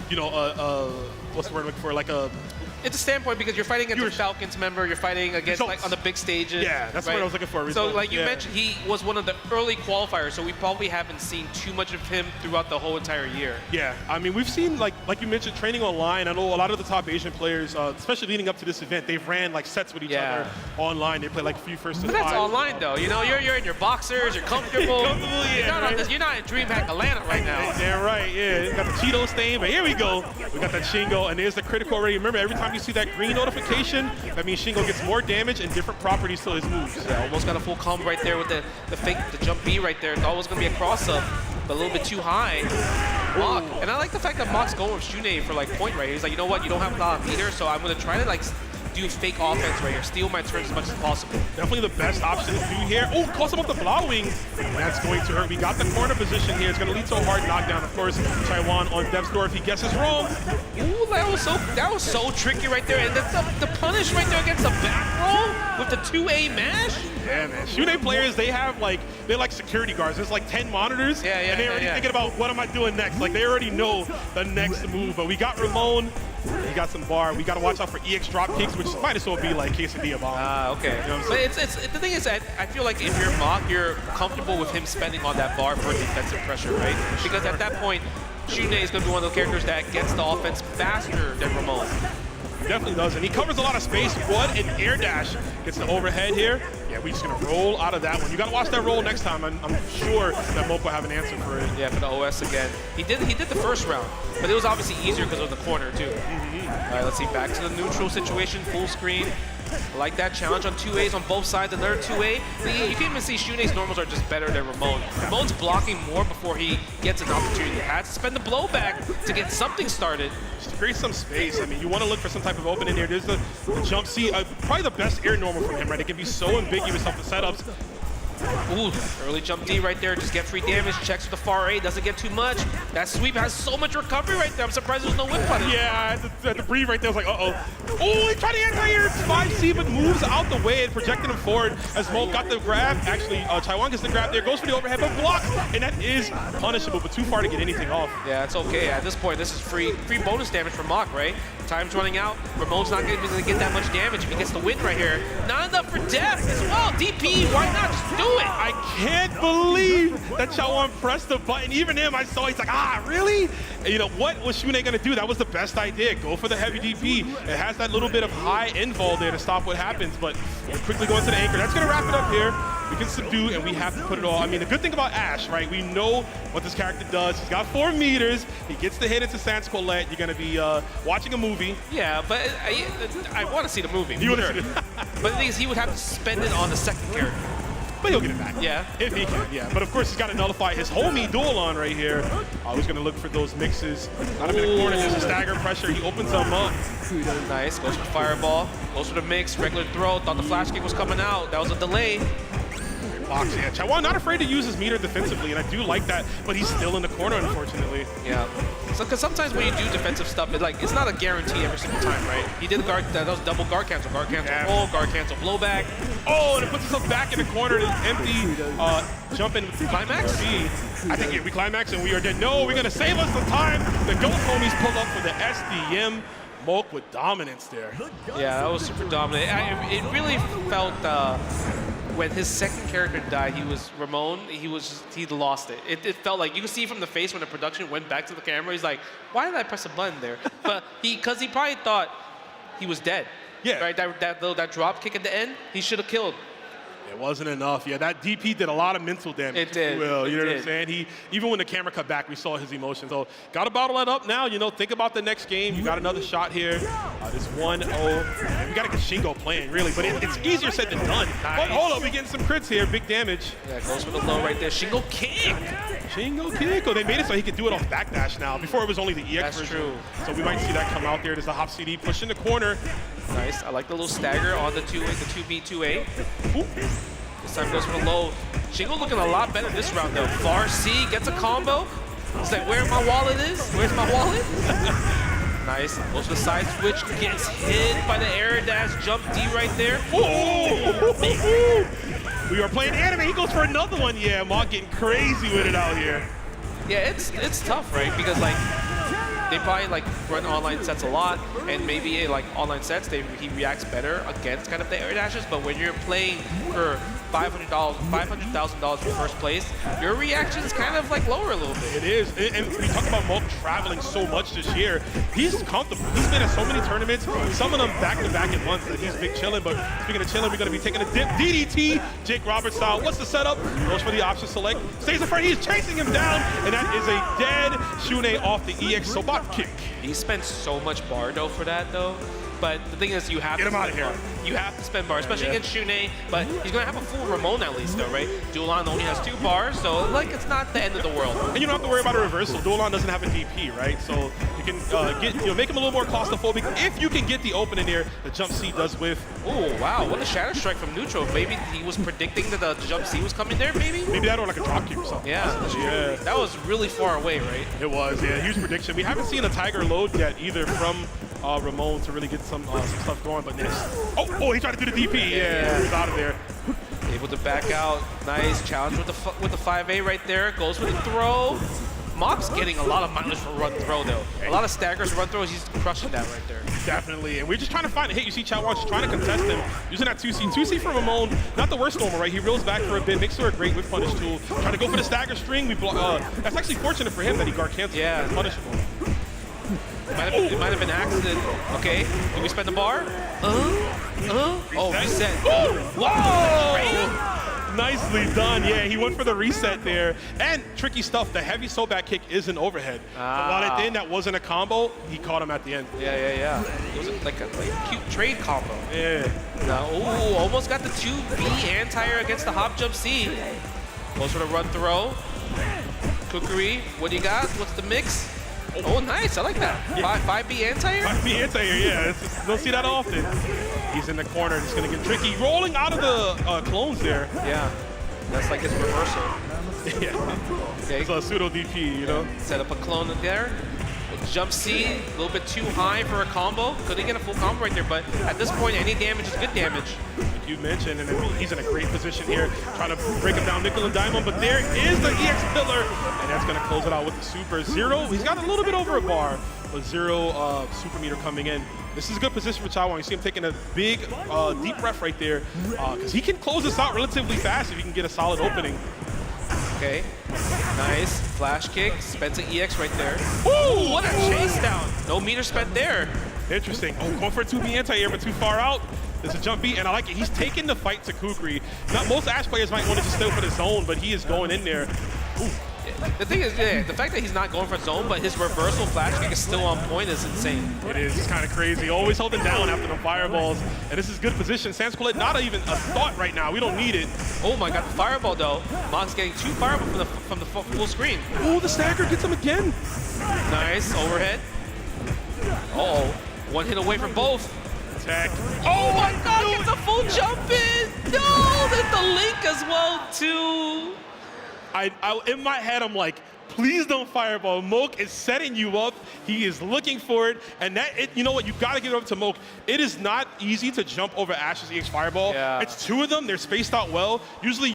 you know, what's the word I'm looking for? Like a It's a standpoint because you're fighting against a Falcons member, you're fighting against like on the big stages. Yeah, that's what I was looking for. So like you mentioned, he was one of the early qualifiers, so we probably haven't seen too much of him throughout the whole entire year. Yeah, I mean, we've seen, like you mentioned, training online. I know a lot of the top Asian players, especially leading up to this event, they've ran like sets with each other online. They play like a few first to But that's online though, you know, you're in your boxers, you're comfortable. You're not in DreamHack Atlanta right now. Yeah, right, yeah. You got the Cheetos thing, but here we go. We got that Shingo, and there's the critical already. Remember, every time you see that green notification, that means Shingo gets more damage and different properties to his moves. Yeah, almost got a full combo right there with the fake, the jump B right there. It's always going to be a cross-up, but a little bit too high. MOK, and I like the fact that MOK's going with Shunei for like point right here. He's like, you know what, you don't have a lot of meter, so I'm going to try to like do fake offense right here, steal my turns as much as possible. Definitely the best option to do here. Oh, calls him up the blowing. That's going to hurt. We got the corner position here. It's going to lead to a hard knockdown. Of course, CHAWAN on Dev's door if he guesses wrong. Ooh, that was so tricky right there. And the punish right there against the back roll with the 2A mash. Yeah, man. Shunei players, they're like security guards. There's like 10 monitors, and they're already thinking about what am I doing next. Like they already know the next move. But we got Ramon. We got some bar. We got to watch out for EX drop kicks, which might as well be like quesadilla bomb. Okay. You know but the thing is that I feel like if you're MOK, you're comfortable with him spending on that bar for defensive pressure, right? Because at that point, Shunei is going to be one of the characters that gets the offense faster than Ramon. He definitely does, and he covers a lot of space. What an air dash. Gets the overhead here. Yeah, we're just going to roll out of that one. You got to watch that roll next time. I'm sure that MOK will have an answer for it. Yeah, for the OS again. He did the first round, but it was obviously easier because of the corner, too. All right, let's see. Back to the neutral situation, full screen. I like that challenge on 2As on both sides. Another 2A. You can even see Shunei's normals are just better than Ramon. Ramon's blocking more before he gets an opportunity. He has to spend the blowback to get something started. Just to create some space. I mean, you want to look for some type of opening here. There's the jump C. Probably the best air normal from him, right? It can be so ambiguous off the setups. Ooh, early jump D right there, just get free damage, checks with the far A, doesn't get too much. That sweep has so much recovery right there. I'm surprised there's no whip punish. Yeah, I had to breathe right there. I was like, uh-oh. Oh, he tried to anti-air 5C, but moves out the way and projected him forward as MOK got the grab. Actually, CHAWAN gets the grab there, goes for the overhead, but blocks, and that is punishable, but too far to get anything off. Yeah, it's okay. At this point, this is free bonus damage for MOK, right? Time's running out. Ramon's not going to get that much damage if he gets the win right here. Not enough for death as well. DP, why not just do it? I can't believe that CHAWAN pressed the button. Even him, I saw, he's like, ah, really? And you know, what was Shunei going to do? That was the best idea. Go for the heavy DP. It has that little bit of high invul there to stop what happens, but we're quickly going to the anchor. That's going to wrap it up here. We can subdue, and we have to put it all. I mean, the good thing about Ash, right? We know what this character does. He's got 4 meters. He gets the hit into Sans Colette. You're going to be watching a movie. Yeah, but I want to see the movie. You want to see it? But the thing is, he would have to spend it on the second character. But he'll get it back. Yeah. If he can, yeah. But of course, he's got to nullify his homie duel on right here. He's going to look for those mixes. Got him in the corner. There's a stagger pressure. He opens them up. Nice. Goes for the fireball. Goes for the mix. Regular throw. Thought the flash kick was coming out. That was a delay. Box, yeah. CHAWAN not afraid to use his meter defensively, and I do like that, but he's still in the corner, unfortunately. Yeah. So, because sometimes when you do defensive stuff, it's not a guarantee every single time, right? He did the guard, that was double guard cancel roll, guard cancel blowback. Oh, and it puts himself back in the corner, and empty jump in with the climax. I think we climax and we are dead. No, we're going to save us the time. The Ghost homies pull up for the SDM. MOK with dominance there. Yeah, that was super dominant. It really felt when his second character died, he was Ramon. He lost it. It felt like you could see from the face when the production went back to the camera. He's like, "Why did I press a button there?" But because he probably thought he was dead. Yeah. Right. That drop kick at the end, he should have killed. It wasn't enough. Yeah, that DP did a lot of mental damage. It did. You know what I'm saying? Even when the camera cut back, we saw his emotions. So got to bottle that up now. You know, think about the next game. You got another shot here. This 1-0. We got to get Shingo playing, really. But it's easier said than done. Nice. But hold up, we getting some crits here. Big damage. Yeah, goes for the low right there. Shingo kick. Shingo kick. Oh, they made it so he could do it off backdash now. Before it was only the EX version. True. So we might see that come out there. There's a hop CD pushing the corner. Nice. I like the little stagger on the 2A, the 2B, 2A. Ooh. This time goes for the low. Shingo looking a lot better this round though. Far C gets a combo. He's like, where my wallet is? Where's my wallet? Nice. Goes for the side switch. Gets hit by the air dash jump D right there. Oh! We are playing anime. He goes for another one. Yeah, MOK getting crazy with it out here. Yeah, it's tough, right? Because like they probably like run online sets a lot, and maybe like online sets, he reacts better against kind of the air dashes. But when you're playing for $500,000 for first place, your reaction is kind of like lower a little bit. It is, and we talk about MOK traveling so much this year. He's comfortable. He's been at so many tournaments, some of them back-to-back at once that he's big chilling. But speaking of chilling, we're going to be taking a dip. DDT, Jake Roberts style. What's the setup? Goes for the option select. Stays in front. He's chasing him down, and that is a dead Shune off the EX Sobat kick. He spent so much bar though for that though. But the thing is, you have Get to him out of here. You have to spend bar, especially against Shune. But he's gonna have a full Ramon at least, though, right? Duelan only has 2 bars, so like it's not the end of the world. And you don't have to worry about a reversal. Duelan doesn't have a DP, right? So you can make him a little more claustrophobic if you can get the open in there. The jump C does whiff. Oh wow, what a shadow strike from neutral. Maybe he was predicting that the jump C was coming there. Maybe that or like a drop kick or something. Yeah, that was really far away, right? It was, yeah, huge prediction. We haven't seen a Tiger load yet either from Ramon to really get some stuff going, but next. Oh, he tried to do the DP. Yeah, he's out of there. Able to back out. Nice challenge with the 5A right there. Goes with the throw. MOK's getting a lot of mileage for run throw though. A lot of staggers run throws. He's crushing that right there. Definitely, and we're just trying to find a hit. You see CHAWAN just trying to contest him, using that 2C. 2C from Ramon, not the worst normal, right? He reels back for a bit, makes her a great whip punish tool. Trying to go for the stagger string. That's actually fortunate for him that he guard canceled. Yeah, punishable. It might have been an accident. Okay, do we spend the bar? Oh, reset. Whoa! Nicely done. Yeah, he went for the reset there. And tricky stuff, the heavy sobat kick is an overhead. So while it did, that wasn't a combo, he caught him at the end. Yeah. It was like a cute trade combo. Yeah. Oh, almost got the 2B anti-air against the hop jump C. Goes for the run throw. Cookery, what do you got? What's the mix? Oh, nice. I like that. Yeah. 5B anti-air? 5B anti-air, yeah. Don't see that often. He's in the corner. It's going to get tricky. Rolling out of the clones there. Yeah. That's like his reversal. Yeah. Okay. It's a pseudo DP, you know? Set up a clone there. Jump C, a little bit too high for a combo. Couldn't get a full combo right there, but at this point, any damage is good damage. Like you mentioned, and he's in a great position here, trying to break him down nickel and diamond, but there is the EX pillar, and that's going to close it out with the super. Zero, he's got a little bit over a bar, but Zero super meter coming in. This is a good position for CHAWAN. You see him taking a big, deep breath right there, because he can close this out relatively fast if he can get a solid opening. Okay, nice. Flash kick, spends an EX right there. Ooh, what a chase down. No meter spent there. Interesting. Oh, going for a 2B anti-air, but too far out. There's a jump beat, and I like it. He's taking the fight to Kukri. Not most Ash players might want to just stay for the zone, but he is going in there. Ooh. The thing is, the fact that he's not going for zone, but his reversal flash kick is still on point is insane. It is. It's kind of crazy. Always holding down after the fireballs. And this is good position. Sansculate, not even a thought right now. We don't need it. Oh my god, the fireball though. MOK's getting 2 fireballs from the full screen. Oh, the stagger gets him again. Nice, overhead. Uh-oh, 1 hit away from both. Tech. Oh my god, gets a full jump in. No, there's the link as well too. In my head, I'm like, please don't fireball. MOK is setting you up. He is looking for it. And you know what? You've got to give it up to MOK. It is not easy to jump over Ash's EX fireball. Yeah. It's 2 of them. They're spaced out well. Usually,